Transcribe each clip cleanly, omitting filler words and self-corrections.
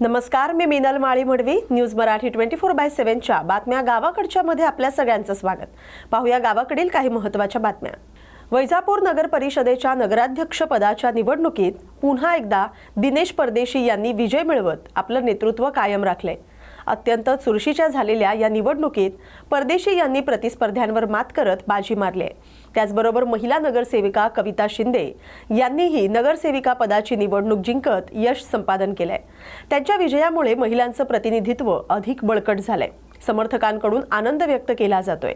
नमस्कार, मी मीनल माळी मडवी. न्यूज मराठी 24/7च्या बातम्या गावाकडच्या मध्ये आपल्या सगळ्यांचं स्वागत. पाहूया गावाकडील काही महत्त्वाच्या बातम्या. वैजापूर नगर परिषदेच्या नगराध्यक्ष पदाच्या निवडणुकीत पुन्हा एकदा दिनेश परदेशी यांनी विजय मिळवत आपलं नेतृत्व कायम राखले. अत्यंत चुरशीच्या झालेल्या या निवडणुकीत परदेशी यांनी प्रतिस्पर्ध्यांवर मात करत बाजी मारली. त्याचबरोबर महिला नगरसेविका कविता शिंदे यांनीही नगरसेविका पदाची निवडणूक जिंकत यश संपादन केले. त्यांच्या विजयामुळे महिलांचं प्रतिनिधित्व अधिक बळकट झालंय. समर्थकांकडून आनंद व्यक्त केला जातोय.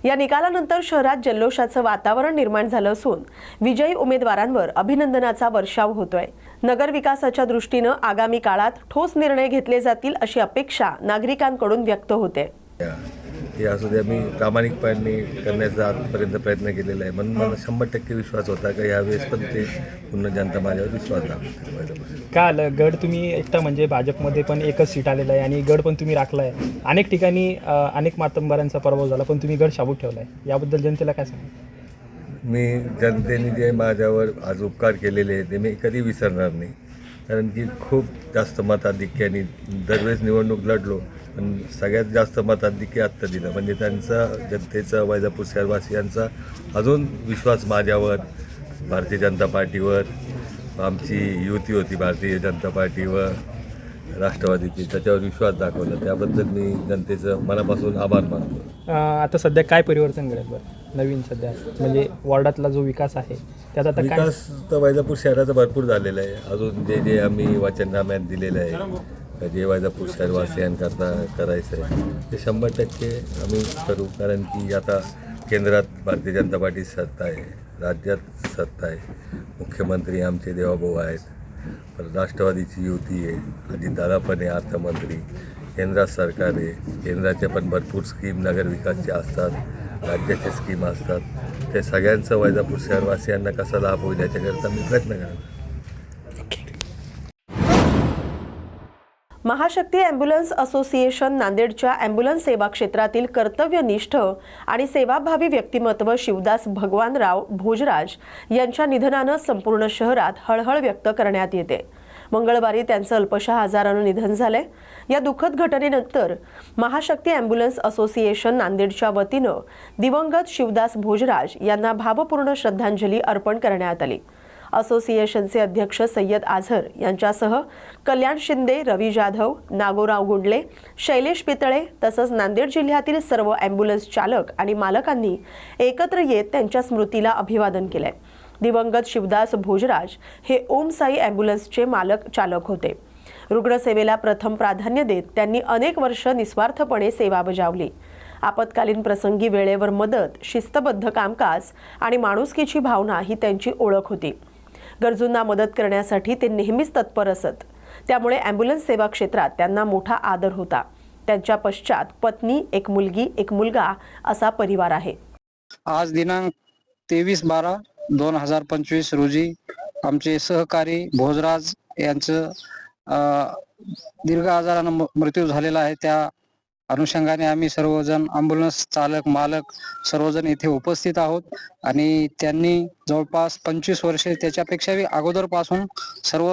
या निकालानंतर शहरात जल्लोषाचं वातावरण निर्माण झालं असून विजयी उमेदवारांवर अभिनंदनाचा वर्षाव होतोय. नगर विकासाच्या दृष्टीनं आगामी काळात ठोस निर्णय घेतले जातील अशी अपेक्षा नागरिकांकडून व्यक्त होते. हे असू द्या, मी प्रामाणिकपणे करण्याचा आजपर्यंत प्रयत्न केलेला आहे. म्हणून मला 100% विश्वास होता की यावेळेस पण ते पुन्हा जनता माझ्यावर विश्वास दाखवते. का आलं गड तुम्ही एकटा म्हणजे भाजपमध्ये पण एकच सीट आलेला आहे आणि गड पण तुम्ही राखला आहे. अनेक ठिकाणी अनेक मातंबरांचा पराभव झाला पण तुम्ही गड शाबूत ठेवला आहे. याबद्दल जनतेला काय सांगा? मी जनतेने जे माझ्यावर आज उपकार केलेले आहेत ते मी कधी विसरणार नाही. कारण की खूप जास्त मताधिक्याने दरवेळेस निवडणूक लढलो, पण सगळ्यात जास्त मताधिक्य आत्ता दिलं. म्हणजे त्यांचा, जनतेचा, वैजापूर शहरवासियांचा अजून विश्वास माझ्यावर, भारतीय जनता पार्टीवर, आमची युती होती भारतीय जनता पार्टीवर, राष्ट्रवादीची, त्याच्यावर विश्वास दाखवला. त्याबद्दल मी जनतेचं मनापासून आभार मानतो. आता सध्या काय परिवर्तन घडेल बरं नवीन सध्या म्हणजे वॉर्डातला जो विकास आहे त्याचा आता काय? विकास तर वैजापूर शहराचा भरपूर झालेला आहे. अजून जे जे आम्ही वचननाम्यात दिलेलं आहे, जे वैजापूर शहरवासियांकरता करायचं आहे ते 100% आम्ही करू. कारण की आता केंद्रात भारतीय जनता पार्टी सत्ता आहे, राज्यात सत्ता आहे, मुख्यमंत्री आमचे देवाभाऊ आहेत, पण राष्ट्रवादीची युती आहे, अजितदादा पण आहे अर्थमंत्री, केंद्रात सरकार आहे, केंद्राच्या पण भरपूर स्कीम नगर विकासच्या असतात, राज्याच्या स्कीम असतात. ते सगळ्यांचं वैजापूर शहरवासियांना कसा लाभ होईल याच्याकरता मी प्रयत्न करणार. महाशक्ती ॲम्ब्युलन्स असोसिएशन नांदेडच्या ॲम्ब्युलन्स सेवा क्षेत्रातील कर्तव्यनिष्ठ आणि सेवाभावी व्यक्तिमत्व शिवदास भगवानराव भोजराज यांच्या निधनानं संपूर्ण शहरात हळहळ व्यक्त करण्यात येते. मंगळवारी त्यांचं अल्पशा आजारानं निधन झालंय. या दुःखद घटनेनंतर महाशक्ती ॲम्ब्युलन्स असोसिएशन नांदेडच्या वतीनं दिवंगत शिवदास भोजराज यांना भावपूर्ण श्रद्धांजली अर्पण करण्यात आली. असोसिएशनचे अध्यक्ष सय्यद आझर यांच्यासह कल्याण शिंदे, रवी जाधव, नागोराव गुंडले, शैलेश पितळे तसंच नांदेड जिल्ह्यातील सर्व ॲम्ब्युलन्स चालक आणि मालकांनी एकत्र येत त्यांच्या स्मृतीला अभिवादन केलंय. दिवंगत शिवदास भोजराज हे ओम साई ॲम्ब्युलन्सचे मालक चालक होते. रुग्णसेवेला प्रथम प्राधान्य देत त्यांनी अनेक वर्ष निस्वार्थपणे सेवा बजावली. आपत्कालीन प्रसंगी वेळेवर मदत, शिस्तबद्ध कामकाज आणि माणुसकीची भावना ही त्यांची ओळख होती. गरजूंना मदत करण्यासाठी ते नेहमीच तत्पर असत. त्यामुळे ॲम्ब्युलन्स सेवा क्षेत्रात त्यांना मोठा आदर होता. त्यांच्या पश्चात पत्नी, एक मुलगी, एक मुलगा असा परिवार आहे. आज दिनांक 23/12/2025 रोजी आमचे सहकारी भोजराज यांचं दीर्घ आजारानं मृत्यू झालेला आहे. त्या अनुषंगाने आम्ही सर्वजण ॲम्ब्युलन्स चालक, मालक सर्वजण इथे उपस्थित आहोत आणि त्यांनी जवळपास 25 वर्षे त्याच्यापेक्षाही अगोदरपासून सर्व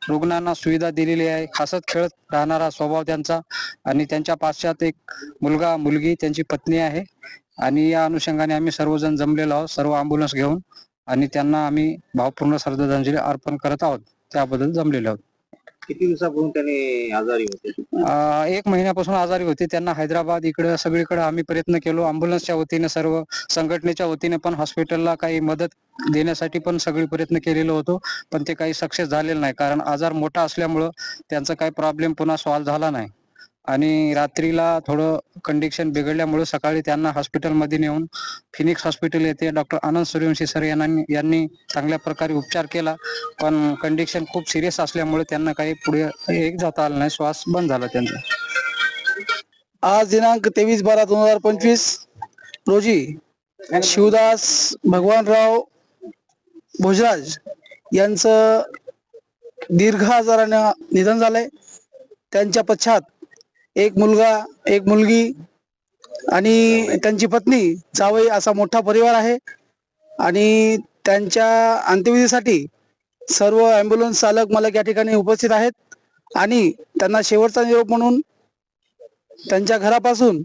रुग्णांना सुविधा दिलेली आहे. हसत खेळत राहणारा स्वभाव त्यांचा आणि त्यांच्या पाश्चात एक मुलगा, मुलगी, त्यांची पत्नी आहे आणि या अनुषंगाने आम्ही सर्वजण जमलेलो आहोत सर्व ॲम्ब्युलन्स घेऊन आणि त्यांना आम्ही भावपूर्ण श्रद्धांजली अर्पण करत आहोत. त्याबद्दल जमलेलो आहोत. किती दिवसापासून त्यांनी आजारी होते? 1 महिन्यापासून आजारी होते. त्यांना हैदराबाद इकडे सगळीकडे आम्ही प्रयत्न केलो. ॲम्ब्युलन्सच्या वतीने, सर्व संघटनेच्या वतीने पण हॉस्पिटलला काही मदत देण्यासाठी पण सगळी प्रयत्न केलेलो होतो, पण ते काही सक्सेस झालेलं नाही. कारण आजार मोठा असल्यामुळं त्यांचा काही प्रॉब्लेम पुन्हा सॉल्व्ह झाला नाही आणि रात्रीला थोडं कंडिशन बिघडल्यामुळे सकाळी त्यांना हॉस्पिटलमध्ये नेऊन फिनिक्स हॉस्पिटल येथे डॉक्टर आनंद सूर्यवंशी सर यांनी चांगल्या प्रकारे उपचार केला, पण कंडिशन खूप सिरियस असल्यामुळे त्यांना काही पुढे एक जाता आलं नाही. श्वास बंद झाला त्यांचा. आज दिनांक 23/12/2025 रोजी शिवदास भगवानराव भोजराज यांचं दीर्घ आजारानं निधन झालंय. त्यांच्या पश्चात एक मुलगा, एक मुलगी आणि त्यांची पत्नी, जावई असा मोठा परिवार आहे आणि त्यांच्या अंत्यविधीसाठी सर्व ॲम्ब्युलन्स चालक मालक या ठिकाणी उपस्थित आहेत आणि त्यांना शेवटचा निरोप म्हणून त्यांच्या घरापासून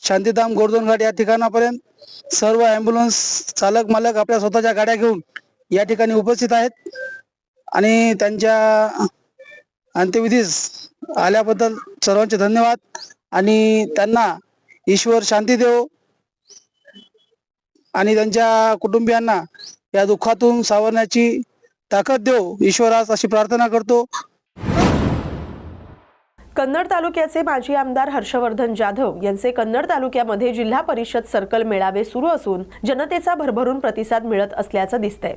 शांतीधाम गोवर्धन घाट या ठिकाणापर्यंत सर्व ॲम्ब्युलन्स चालक मालक आपल्या स्वतःच्या गाड्या घेऊन या ठिकाणी उपस्थित आहेत आणि त्यांच्या अंत्यविधीस आल्याबद्दल सर्वांचे धन्यवाद आणि त्यांना ईश्वर शांती देव आणि त्यांच्या कुटुंबियांना या दुःखातून सावरण्याची ताकद देव ईश्वरास अशी प्रार्थना करतो. कन्नड तालुक्याचे माजी आमदार हर्षवर्धन जाधव यांचे कन्नड तालुक्यामध्ये जिल्हा परिषद सर्कल मेळावे सुरू असून जनतेचा भरभरून प्रतिसाद मिळत असल्याचं दिसतंय.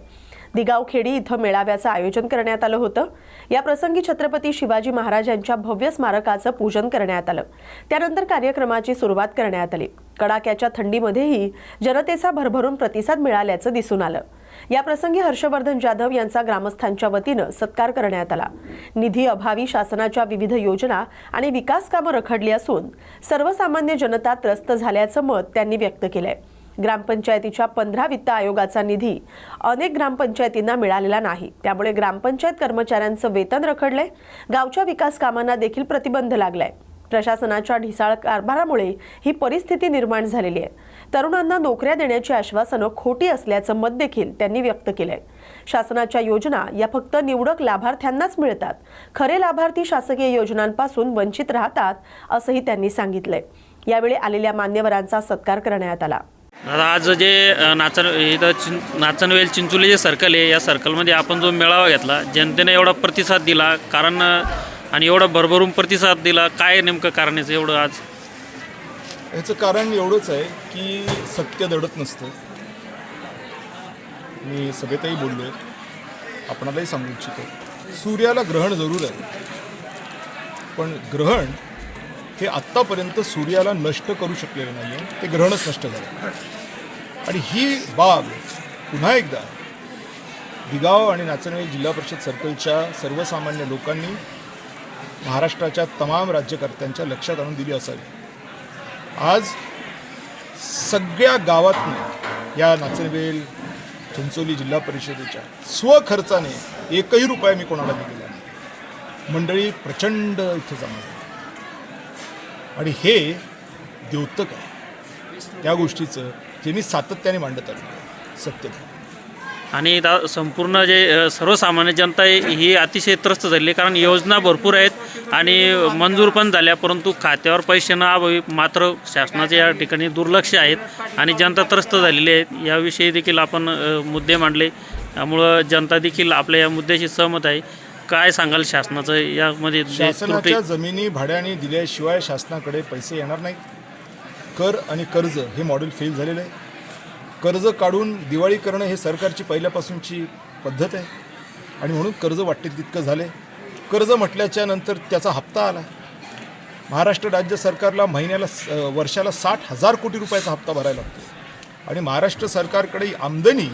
दिगावखेडी इथं मेळाव्याचं आयोजन करण्यात आलं होतं. या प्रसंगी छत्रपती शिवाजी महाराजांच्या भव्य स्मारकाचं पूजन करण्यात आलं. त्यानंतर कार्यक्रमाची सुरुवात करण्यात आली. कडाक्याच्या थंडीमध्येही जनतेचा भरभरून प्रतिसाद मिळाल्याचं दिसून आलं. या प्रसंगी हर्षवर्धन जाधव यांचा ग्रामस्थांच्या वतीनं सत्कार करण्यात आला. निधी अभावी शासनाच्या विविध योजना आणि विकास कामं रखडली असून सर्वसामान्य जनता त्रस्त झाल्याचं मत त्यांनी व्यक्त केलंय. ग्रामपंचायतीच्या 15 वित्त आयोगाचा निधी अनेक ग्रामपंचायतींना मिळालेला नाही. त्यामुळे ग्रामपंचायत कर्मचाऱ्यांचं वेतन रखडलंय. गावच्या विकास कामांना देखील प्रतिबंध लागलाय. प्रशासनाच्या ढिसाळ कारभारामुळे ही परिस्थिती निर्माण झालेली आहे. तरुणांना नोकऱ्या देण्याची आश्वासनं खोटी असल्याचं मत देखील त्यांनी व्यक्त केलंय. शासनाच्या योजना या फक्त निवडक लाभार्थ्यांनाच मिळतात. खरे लाभार्थी शासकीय योजनांपासून वंचित राहतात असंही त्यांनी सांगितलंय. यावेळी आलेल्या मान्यवरांचा सत्कार करण्यात आला. आज जे नाचनवेल चिंचोली जे सर्कल आहे, या सर्कलमध्ये आपण जो मेळावा घेतला, जनतेने एवढा प्रतिसाद दिला कारण आणि एवढा भरभरून प्रतिसाद दिला, काय नेमकं कारण याचं एवढं आज? याचं कारण एवढंच आहे की सत्य दडत नसतं. मी सभेतही बोललो आहे, आपणालाही सांगू इच्छितो. सूर्याला ग्रहण जरूर आहे, पण ग्रहण हे आत्तापर्यंत सूर्याला नष्ट करू शकलेलं नाही आहे. ते ग्रहणच नष्ट झालं आणि ही बाब पुन्हा एकदा दिगाव आणि नाचनवेल जिल्हा परिषद सर्कलच्या सर्वसामान्य लोकांनी महाराष्ट्राच्या तमाम राज्यकर्त्यांच्या लक्षात आणून दिली असावी. आज सगळ्या गावातनं या नाचनवेल चिंचोली जिल्हा परिषदेच्या स्वखर्चाने एकही रुपया मी कोणाला दिलेला नाही. मंडळी प्रचंड इथे जमा झाली आणि हे द्योतक आहे त्या गोष्टीचं जे मी सातत्याने मांडत आलो सत्य. आणि संपूर्ण जे सर्वसामान्य जनता आहे ही अतिशय त्रस्त झाली, कारण योजना भरपूर आहेत आणि मंजूर पण झाल्या, परंतु खात्यावर पैसे न अभावी मात्र शासनाचे या ठिकाणी दुर्लक्ष आहेत आणि जनता त्रस्त झालेली आहे. याविषयी देखील आपण मुद्दे मांडले, त्यामुळं जनता देखील आपल्या या मुद्द्याशी सहमत आहे. काय सांगाल शासनाचं यामध्ये? शासनाच्या जमिनी भाड्याने दिल्याशिवाय शासनाकडे पैसे येणार नाहीत. कर आणि कर्ज हे मॉडेल फेल झालेलं आहे. कर्ज काढून दिवाळी करणं हे सरकारची पहिल्यापासूनची पद्धत आहे आणि म्हणून कर्ज वाटते तितकं झाले. कर्ज म्हटल्याच्या नंतर त्याचा हप्ता आला. महाराष्ट्र राज्य सरकारला वर्षाला 60,000 कोटी रुपयाचा हप्ता भरायला लागतो आणि महाराष्ट्र सरकारकडे आमदनी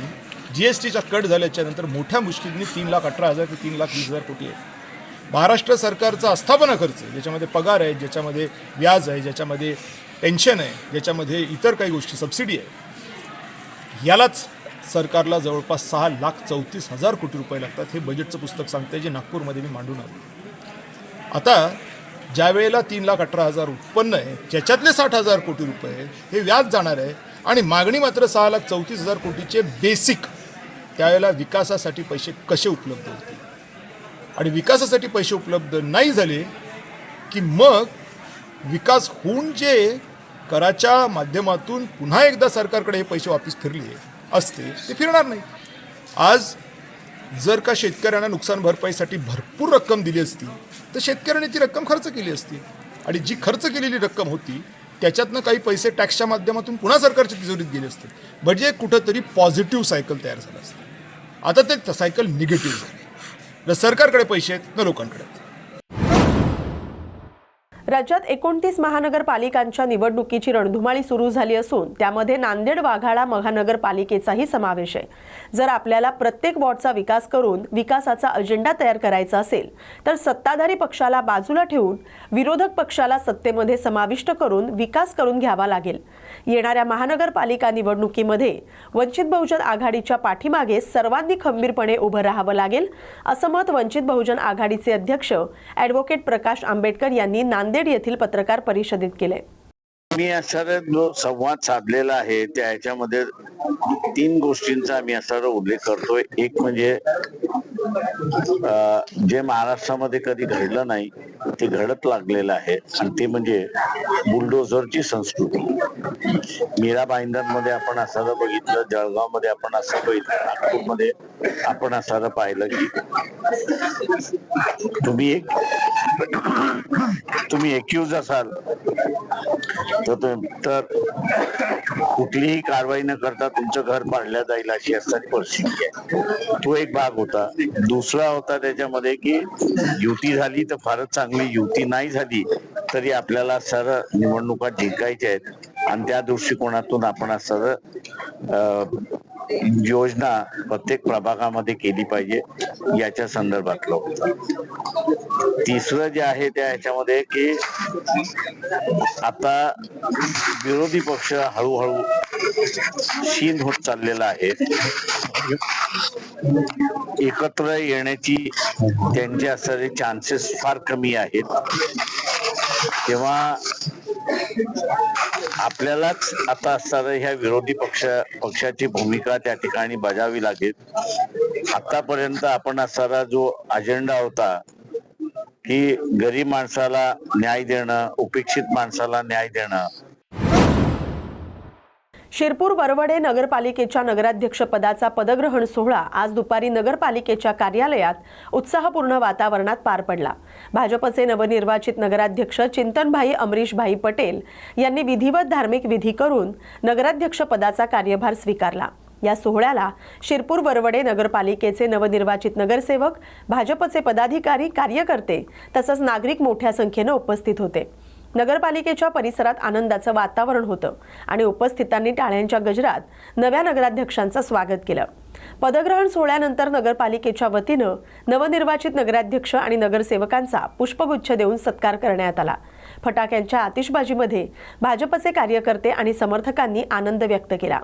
GSTचा कट झाल्याच्या नंतर मोठ्या मुश्किलीने 3,18,000 ते 3,20,000 कोटी आहे. महाराष्ट्र सरकारचा आस्थापना खर्च, ज्याच्यामध्ये पगार आहे, ज्याच्यामध्ये व्याज आहे, ज्याच्यामध्ये पेन्शन आहे, ज्याच्यामध्ये इतर काही गोष्टी सबसिडी आहे, यालाच सरकारला जवळपास 6,34,000 कोटी रुपये लागतात. हे बजेटचं पुस्तक सांगते, जे नागपूरमध्ये मी मांडून आलो. आता ज्या वेळेला 3,18,000 उत्पन्न आहे, ज्याच्यातले 60,000 कोटी रुपये हे व्याज जाणार आहे आणि मागणी मात्र 6,34,000 कोटीचे बेसिक, त्यावेळेला विकासासाठी पैसे कसे उपलब्ध होतील? आणि विकासासाठी पैसे उपलब्ध नाही झाले की मग विकास होऊन जे कराच्या माध्यमातून पुन्हा एकदा सरकारकडे हे पैसे वापस फिरले असते ते फिरणार नाही. आज जर का शेतकऱ्यांना नुकसान भरपाईसाठी भरपूर रक्कम दिली असती तर शेतकऱ्यांनी ती रक्कम खर्च केली असती आणि जी खर्च केलेली रक्कम होती त्याच्यातनं काही पैसे टॅक्सच्या माध्यमातून पुन्हा सरकारच्या तिजोरीत गेले असते. म्हणजे कुठंतरी पॉझिटिव्ह सायकल तयार झालं असतं. आता ते सायकल निगेटिव्ह झाली. न सरकारकडे पैसे आहेत न लोकांकडे आहेत. राज्यात 29 महानगरपालिकांच्या निवडणुकीची रणधुमाळी सुरू झाली असून त्यामध्ये नांदेड वाघाळा महानगरपालिकेचाही समावेश आहे. जर आपल्याला प्रत्येक वॉर्डचा विकास करून विकासाचा अजेंडा तयार करायचा असेल तर सत्ताधारी पक्षाला बाजूला ठेवून विरोधक पक्षाला सत्तेमध्ये समाविष्ट करून विकास करून घ्यावा लागेल. येणाऱ्या महानगरपालिका निवडणुकीमध्ये वंचित बहुजन आघाडीच्या पाठीमागे सर्वांनी खंबीरपणे उभं राहावं लागेल, असं मत वंचित बहुजन आघाडीचे अध्यक्ष ॲडव्होकेट प्रकाश आंबेडकर यांनी नांदेड येथील पत्रकार परिषदेत केले. मी असा जो संवाद साधलेला आहे त्या ह्याच्यामध्ये 3 गोष्टींचा मी असा उल्लेख करतोय. एक म्हणजे जे महाराष्ट्रामध्ये कधी घडलं नाही ते घडत लागलेलं आहे आणि ते म्हणजे बुलडोझरची संस्कृती. मीरा भाईंदरमध्ये आपण असं बघितलं, जळगावमध्ये आपण असं बघितलं, नागपूरमध्ये आपण असं पाहिलं की तुम्ही एक्यूज असाल तर कुठलीही कारवाई न करता तुमचं घर पाडलं जाईल अशी असणारी परिस्थिती आहे. तो एक भाग होता. दुसरा होता त्याच्यामध्ये की युती झाली तर फारच चांगली, युती नाही झाली तरी आपल्याला सर्व निवडणुका जिंकायच्या आहेत आणि त्या दृष्टिकोनातून आपण असं योजना प्रत्येक प्रभागामध्ये केली पाहिजे याच्या संदर्भातलं होतं. तिसरं जे आहे त्या ह्याच्यामध्ये की आता विरोधी पक्ष हळूहळू क्षीण होत चाललेला आहे. एकत्र येण्याची त्यांचे असणारे चान्सेस फार कमी आहेत. तेव्हा आपल्यालाच आता असणारं ह्या विरोधी पक्षाची भूमिका त्या ठिकाणी बजावावी लागेल. आतापर्यंत आपण असणारा जो अजेंडा होता की गरीब माणसाला न्याय देणं, उपेक्षित माणसाला न्याय देणं. शिरपूर वरवडे नगरपालिकेच्या नगराध्यक्षपदाचा पदग्रहण सोहळा आज दुपारी नगरपालिकेच्या कार्यालयात उत्साहपूर्ण वातावरणात पार पडला. भाजपचे नवनिर्वाचित नगराध्यक्ष चिंतनभाई अमरीशभाई पटेल यांनी विधिवत धार्मिक विधी करून नगराध्यक्षपदाचा कार्यभार स्वीकारला. या सोहळ्याला शिरपूर वरवडे नगरपालिकेचे नवनिर्वाचित नगरसेवक, भाजपचे पदाधिकारी, कार्यकर्ते तसंच नागरिक मोठ्या संख्येने उपस्थित होते. नगरपालिकेच्या परिसरात आनंदाचं वातावरण होतं आणि उपस्थितांनी टाळ्यांच्या गजरात नव्या नगराध्यक्षांचं स्वागत केलं. पदग्रहण सोहळ्यानंतर नगरपालिकेच्या वतीनं नवनिर्वाचित नगराध्यक्ष आणि नगरसेवकांचा पुष्पगुच्छ देऊन सत्कार करण्यात आला. फटाक्यांच्या आतिषबाजीमध्ये भाजपचे कार्यकर्ते आणि समर्थकांनी आनंद व्यक्त केला.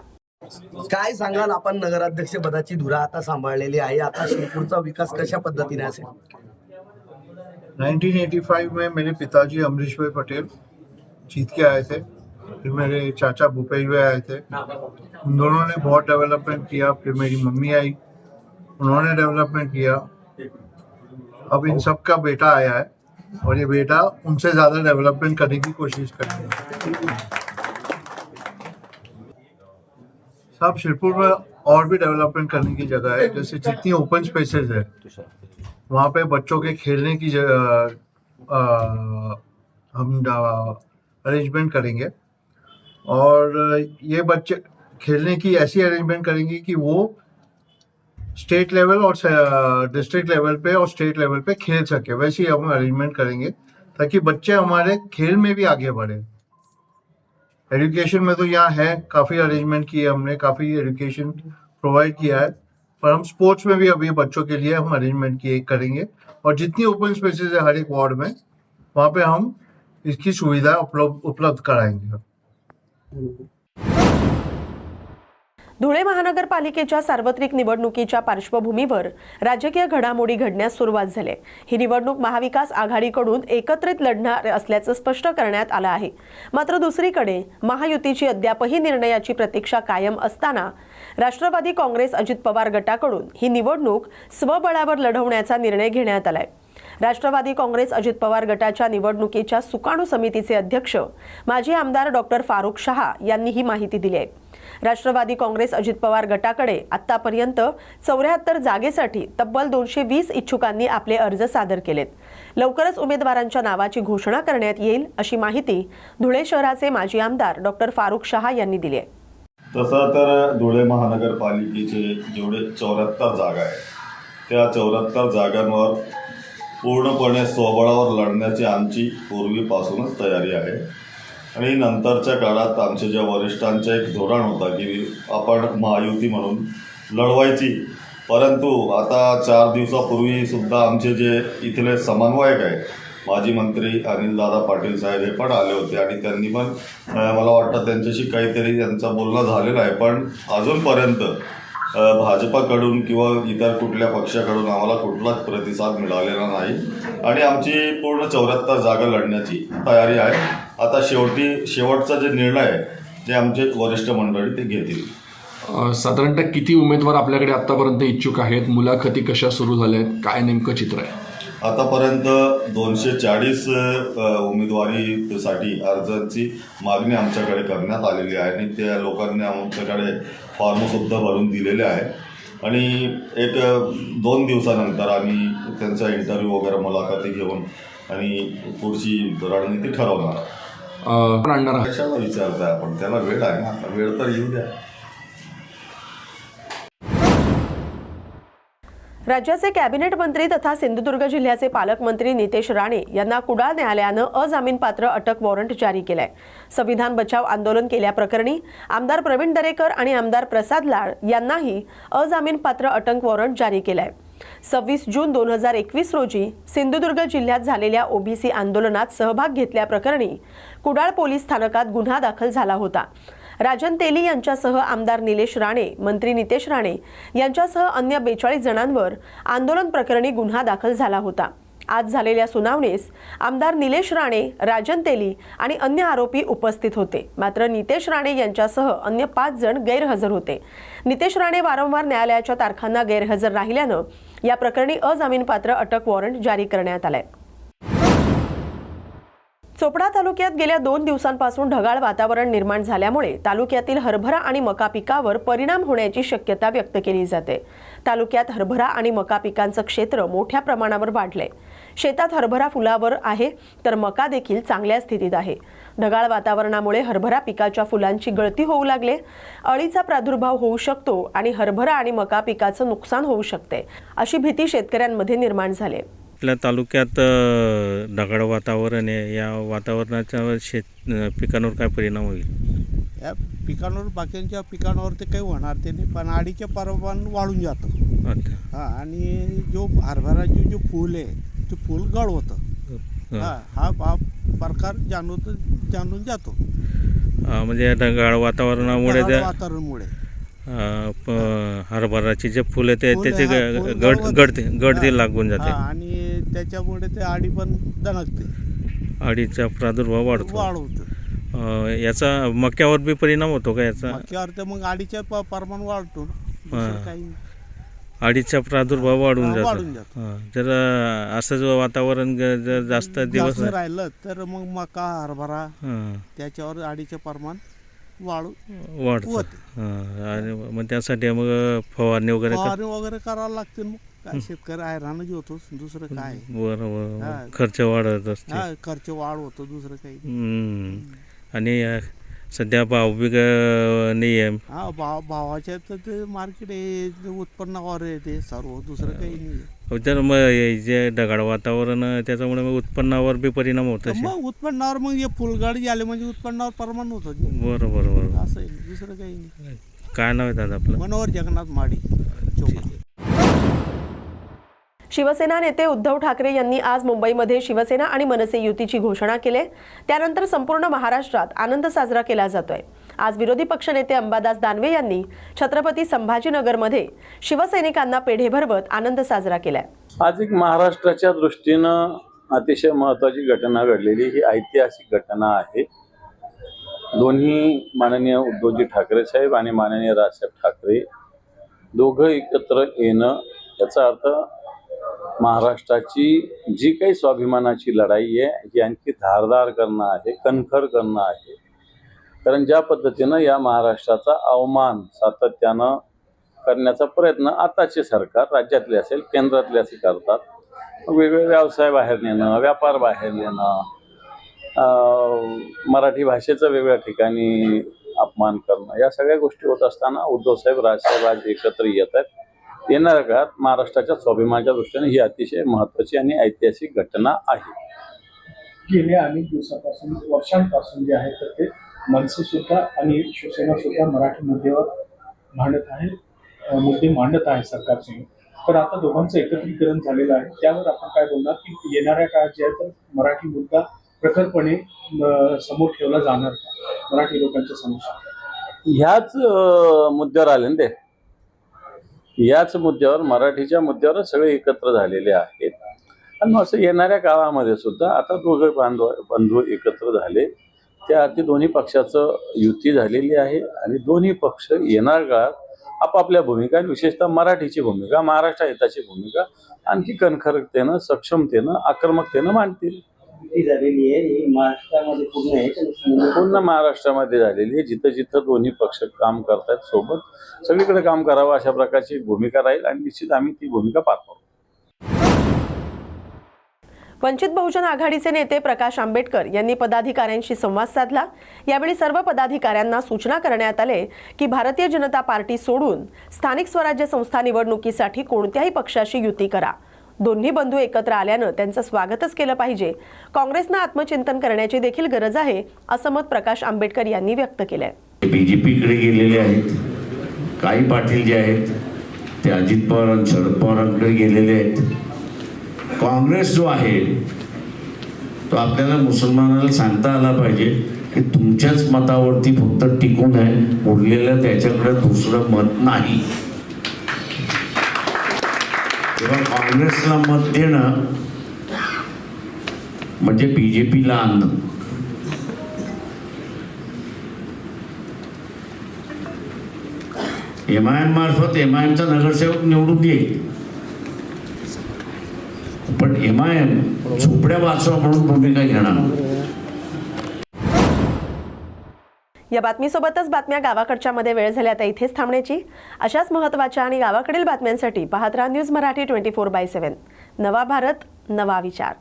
काय सांगाल, आपण नगराध्यक्ष पदाची धुरा आता सांभाळलेली आहे, आता शिरपूरचा विकास कशा पद्धतीने असेल? 1985 में मेरे पिताजी अमरीश भाई पटेल जीत के आए थे, फिर मेरे चाचा भूपेश भाई आए थे. उन दोनों ने बहुत डेवलपमेंट किया. फिर मेरी मम्मी आई, उन्होंने डेवलपमेंट किया. अब इन सब का बेटा आया है और ये बेटा उनसे ज़्यादा डेवलपमेंट करने की कोशिश करते हैं. सब शिरपुर में और भी डेवलपमेंट करने की जगह है. जैसे जितनी ओपन स्पेसेस है वहाँ पे बच्चों के खेलने की हम अरेंजमेंट करेंगे और ये बच्चे खेलने की ऐसी अरेंजमेंट करेंगे कि वो स्टेट लेवल और डिस्ट्रिक्ट लेवल पे और स्टेट लेवल पे खेल सके. वैसे ही हम अरेंजमेंट करेंगे ताकि बच्चे हमारे खेल में भी आगे बढ़े. एजुकेशन में तो यहाँ है, काफ़ी अरेंजमेंट किए हमने, काफ़ी एजुकेशन प्रोवाइड किया है, पर हम स्पोर्ट्स में भी अभी बच्चों के लिए हम अरेंजमेंट करेंगे और जितनी ओपन स्पेसेस है हर एक वार्ड में वहाँ पे हम इसकी सुविधा उपलब्ध कराएंगे. धुळे महानगरपालिकेच्या सार्वत्रिक निवडणुकीच्या पार्श्वभूमीवर राजकीय घडामोडी घडण्यास सुरुवात झाली. ही निवडणूक महाविकास आघाडीकडून एकत्रित लढणार असल्याचं स्पष्ट करण्यात आलं आहे. मात्र दुसरीकडे महायुतीची अद्यापही निर्णयाची प्रतीक्षा कायम असताना राष्ट्रवादी काँग्रेस अजित पवार गटाकडून ही निवडणूक स्वबळावर लढवण्याचा निर्णय घेण्यात आलाय. राष्ट्रवादी काँग्रेस अजित पवार गटाच्या निवडणुकीच्या सुकाणू समितीचे अध्यक्ष माजी आमदार डॉक्टर फारुख शहा यांनी ही माहिती दिली आहे. राष्ट्रवादी काँग्रेस अजित पवार गटाकडे आतापर्यंत 74 जागेसाठी तब्बल 220 इच्छुकांनी आपले अर्ज सादर केलेत. लवकरच उमेदवारांच्या नावाची घोषणा करण्यात येईल अशी माहिती धुळे शहराचे माजी आमदार डॉक्टर फारुख शहा यांनी दिली आहे. तसं तर धुळे महानगरपालिकेचे जेवढे 74 जागा आहेत त्या 74 जागांवर पूर्णपणे स्वबळावर लढण्याची आमची पूर्वीपासूनच तयारी आहे आणि नंतरच्या काळात आमच्या ज्या वरिष्ठांचं एक धोरण होतं की आपण महायुती म्हणून लढवायची, परंतु आता 4 दिवसापूर्वी सुद्धा आमचे जे इथले समन्वयक आहे माजी मंत्री अनिलदादा पाटील साहेब हे पण आले होते आणि त्यांनी पण मला वाटतं त्यांच्याशी काहीतरी त्यांचं बोलणं झालेलं आहे, पण अजूनपर्यंत भाजपाकडून किंवा इतर कुठल्या पक्षाकडून आम्हाला कुठलाच प्रतिसाद मिळालेला नाही आणि आमची पूर्ण 74 जागा लढण्याची तयारी आहे. आता शेवटचा जे निर्णय आहे ते आमचे वरिष्ठ मंडळी ते घेतील. साधारणतः किती उमेदवार आपल्याकडे आतापर्यंत इच्छुक आहेत? मुलाखती कशा सुरू झाल्या आहेत? काय नेमकं चित्र आहे? आतापर्यंत 240 उमेदवारीसाठी अर्जांची मागणी आमच्याकडे करण्यात आलेली आहे आणि त्या लोकांनी आमच्याकडे फॉर्मसुद्धा भरून दिलेले आहे आणि एक 2 दिवसानंतर आम्ही त्यांचा इंटरव्ह्यू वगैरे मुलाखती घेऊन आणि पुढची रणनीती ठरवणार. आणणार कशाला विचारताय आपण? त्याला वेळ आहे ना, वेळ तर येऊ द्या. राज्याचे कॅबिनेट मंत्री तथा सिंधुदुर्ग जिल्ह्याचे पालकमंत्री नितेश राणे यांना कुडाळ न्यायालयानं अजामीनपात्र अटक वॉरंट जारी केलंय. संविधान बचाव आंदोलन केल्याप्रकरणी आमदार प्रवीण दरेकर आणि आमदार प्रसाद लाड यांनाही अजामीनपात्र अटक वॉरंट जारी केलंय. 26 जून 2021 रोजी सिंधुदुर्ग जिल्ह्यात झालेल्या ओबीसी आंदोलनात सहभाग घेतल्याप्रकरणी कुडाळ पोलीस स्थानकात गुन्हा दाखल झाला होता. राजन तेली यांच्यासह आमदार निलेश राणे, मंत्री नितेश राणे यांच्यासह अन्य 42 जणांवर आंदोलन प्रकरणी गुन्हा दाखल झाला होता. आज झालेल्या सुनावणीस आमदार निलेश राणे, राजन तेली आणि अन्य आरोपी उपस्थित होते. मात्र नितेश राणे यांच्यासह अन्य 5 जण गैरहजर होते. नितेश राणे वारंवार न्यायालयाच्या तारखांना गैरहजर राहिल्यानं या प्रकरणी अजामीनपात्र अटक वॉरंट जारी करण्यात आलंय. चोपडा तालुक्यात गेल्या 2 दिवसांपासून ढगाळ वातावरण निर्माण झाल्यामुळे तालुक्यातील हरभरा आणि मका पिकावर परिणाम होण्याची शक्यता व्यक्त केली जाते. तालुक्यात हरभरा आणि मका पिकांचं क्षेत्र मोठ्या प्रमाणावर वाढलंय. शेतात हरभरा फुलावर आहे तर मका देखील चांगल्या स्थितीत आहे. ढगाळ वातावरणामुळे हरभरा पिकाच्या फुलांची गळती होऊ लागले, अळीचा प्रादुर्भाव होऊ शकतो आणि हरभरा आणि मका पिकाचं नुकसान होऊ शकते, अशी भीती शेतकऱ्यांमध्ये निर्माण झाली. आपल्या तालुक्यात ढगाळ वातावरण आहे, या वातावरणाच्या पिकांवर काय परिणाम होईल? या पिकांवर, बाकीच्या पिकांवर ते काही होणार ते नाही, पण अडीचे प्रमाण वाढून जातं. अच्छा. हां, आणि जो हरभराचे जो फूल आहे ते फूल गळ होतं. हा प्रकार जाणून जातो. म्हणजे या ढगाळ वातावरणामुळे वातावरणामुळे हरभराचे जे फुलं ते त्याचे गडदी लागून जाते आणि त्याच्यामुळे ते आडी पण दणकते, अळीचा प्रादुर्भाव वाढतो. याचा मक्यावर बी परिणाम होतो का? याचा मक्यावर तर मग आडीचे प्रमाण वाढतो. काही अळीचा प्रादुर्भाव वाढून जातो. जर असं जो वातावरण जर जास्त दिवस राहिलं तर मग मका, हरभरा त्याच्यावर अडीचे प्रमाण वाढतं. आणि मग त्यासाठी मग फवारणी वगैरे करावं लागते. मग काय शेतकरी हैराणच होतो, दुसरं काय. बरोबर, खर्च वाढत असते. खर्च वाढ होतो, दुसरं काही. आणि सध्या भाव बी नाही आहे. भावाच्या तर ते मार्केट आहे, उत्पन्नावर आहे ते सर्व, दुसरं काही नाही. तर मग जे ढगाळ वातावरण त्याच्यामुळे मग उत्पन्नावर बी परिणाम होतो. मग उत्पन्नावर मग हे फुलगाडी झाले म्हणजे उत्पन्नावर परिणाम होतो. बरोबर, असं आहे, दुसरं काही नाही. काय नाव आहे दादा आपलं? मनोहर जगन्नाथ माडी, चोपडा. शिवसेना नेते उद्धव ठाकरे यांनी आज मुंबईमध्ये शिवसेना आणि मनसे युतीची घोषणा केली. त्यानंतर संपूर्ण महाराष्ट्रात आनंद साजरा केला जातोय. आज विरोधी पक्षनेते अंबादास दानवे यांनी छत्रपती संभाजीनगरमध्ये शिवसैनिकांना पेढे भरवत आनंद साजरा केलाय. आज एक महाराष्ट्राच्या दृष्टीनं अतिशय महत्त्वाची घटना घडलेली, ही ऐतिहासिक घटना आहे. दोन्ही माननीय उद्धवजी ठाकरे साहेब आणि माननीय राजसाहेब ठाकरे दोघं एकत्र येणं, याचा अर्थ महाराष्ट्राची जी काही स्वाभिमानाची लढाई आहे ही आणखी धारदार करणं आहे, कणखर करणं आहे. कारण ज्या पद्धतीनं या महाराष्ट्राचा अवमान सातत्यानं करण्याचा प्रयत्न आताचे सरकार, राज्यातले असेल केंद्रातले असे करतात. वेगवेगळे व्यवसाय बाहेर नेणं, व्यापार बाहेर नेणं, मराठी भाषेचं वेगवेगळ्या ठिकाणी अपमान करणं, या सगळ्या गोष्टी होत असताना उद्धवसाहेब, राजसाहेब आज एकत्र येत आहेत. येणाऱ्या काळात महाराष्ट्राच्या स्वाभिमानाच्या दृष्टीने ही अतिशय महत्त्वाची आणि ऐतिहासिक घटना आहे. गेल्या अनेक दिवसापासून वर्षांपासून जे आहे तर ते मनसे सुद्धा आणि शिवसेना सुद्धा मराठी मुद्द्यावर मुद्दे मांडत आहे सरकारसमोर. तर आता दोघांचं एकत्रीकरण झालेलं आहे, त्यावर आपण काय बोलणार की येणाऱ्या काळात जे आहे तर मराठी मुद्दा प्रखरपणे समोर ठेवला जाणार का मराठी लोकांच्या समोर? ह्याच मुद्द्यावर आले ना ते, याच मुद्द्यावर मराठीच्या मुद्द्यावर सगळे एकत्र झालेले आहेत. आणि मग असं येणाऱ्या काळामध्ये सुद्धा आता दोघे बंधू एकत्र झाले, त्या अर्थी दोन्ही पक्षाचं युती झालेली आहे आणि दोन्ही पक्ष येणाऱ्या काळात आपापल्या भूमिका, विशेषतः मराठीची भूमिका, महाराष्ट्र हिताची भूमिका आणखी कणखरतेनं, सक्षमतेनं, आक्रमकतेनं मांडतील. झालेली आहे ही महाराष्ट्रामध्ये पूर्ण महाराष्ट्रामध्ये झालेली आहे. जिथं जिथं दोन्ही पक्ष काम करतायत सोबत सगळीकडे काम करावं अशा प्रकारची भूमिका राहील आणि निश्चित आम्ही ती भूमिका पार पाडू. वंचित बहुजन आघाडीचे नेते प्रकाश आंबेडकर यांनी पदाधिकाऱ्यांशी संवाद साधला. यावेळी सर्व पदाधिकाऱ्यांना सूचना करण्यात आले की भारतीय जनता पार्टी सोडून स्थानिक स्वराज्य संस्था निवडणुकीसाठी कोणत्याही पक्षाशी युती करा. दोन्ही बंधू एकत्र आल्यानं त्यांचं स्वागतच केलं पाहिजे. काँग्रेसनं आत्मचिंतन करण्याची देखील गरज आहे असं मत प्रकाश आंबेडकर यांनी व्यक्त केलंय. बीजेपीकडे गेलेले आहेत, काही पाटील जे आहेत ते अजित पवार आणि शरद पवारांकडे गेलेले आहेत. काँग्रेस जो आहे तो आपल्याला मुसलमानाला सांगता आला पाहिजे की तुमच्याच मतावरती फक्त टिकून आहे, उरलेलं त्याच्याकडे दुसरं मत नाही. तेव्हा काँग्रेसला मत देणं म्हणजे बीजेपीला आणणं. MIM मार्फत MIMचा नगरसेवक निवडून येईल, पण MIM झोपड्या वाचवा म्हणून भूमिका घेणार. या बातमीसोबतच बातम्या गावाकडच्या मध्ये वेळ झाली आता इथेच थांबण्याची. अशाच महत्त्वाच्या आणि गावाकडील बातम्यांसाठी पाहत राहा न्यूज मराठी 24/7. नवा भारत, नवा विचार.